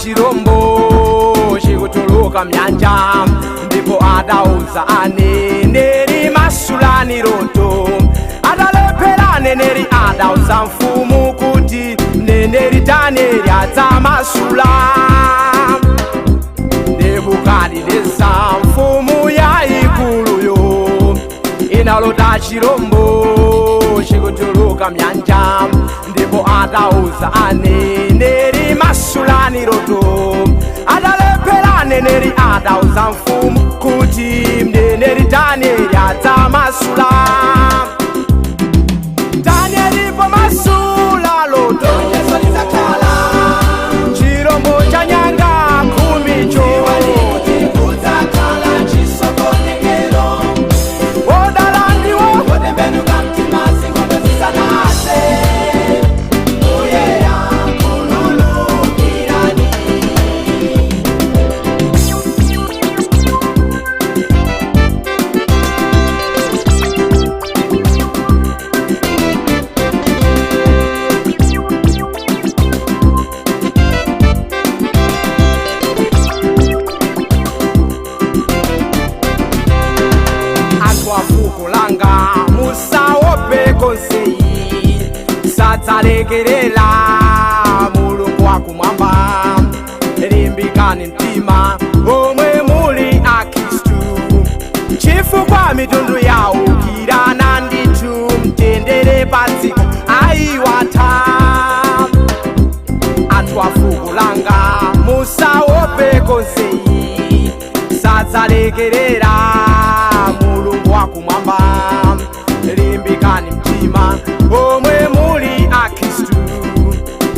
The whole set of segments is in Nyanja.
chirombo chikutuluka mnyanja, ndipo adauza aneneri masulani roto. Adalephera aneneri adauza mfumu kuti mneneri Danieli adzamasula. Nebukadineza mfumu yayikuluyo inalota chirombo chikutuluka mnyanja, ndipo adauza aneneri masulani roto. Adalephera aneneri adauza mfumu kuti mneneri Danieli adzamasula. Danieli pomasula loto chirombo cha nyanga kumicho kulanga musaope konseyi sadzalekerera mulungu wakumwamba. Limbikani mtima omwe muli a Khristu, chifukwa mitundu yaukirana ndithu mtendere padziko ayiwatha. Anthu afuko langa musaope konseyi sadzalekerera mulungu wakumwamba. Limbikani mtima omwe muli a Khristu,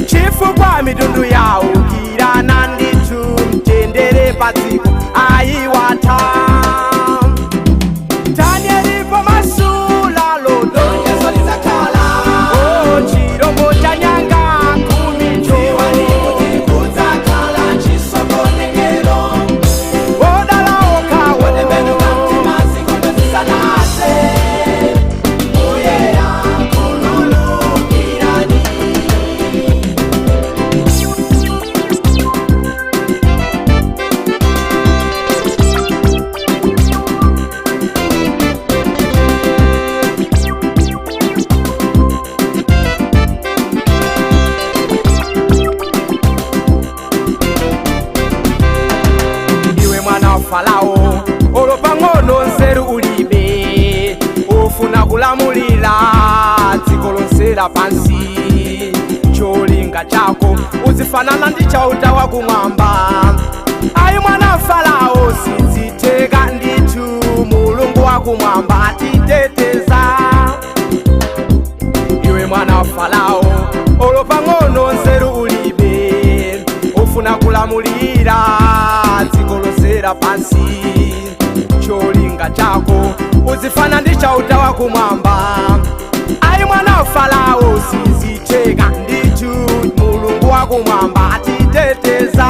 chifukwa mitundu yaukirana ndithu mtendere padziko ayiwatha. Danieli pomasula loto chirombo cha nyanga kumicho Farao olopang'ono nzeru ulibe, ufuna kulamulira dziko lonse lapansi. Cholinga chako uzifanana ndi chauta wakumwamba. Ayi mwana Farao sizitheka ndithu, mulungu wakumwamba atiteteza. Iwe mwana Farao olopang'ono nzeru ulibe, ufuna kulamulira dziko lonse lapansi. Cholinga chako uzifana ndi chauta wakumwamba. Ayi mwana Farao sizitheka ndithu, mulungu wakumwamba atiteteza.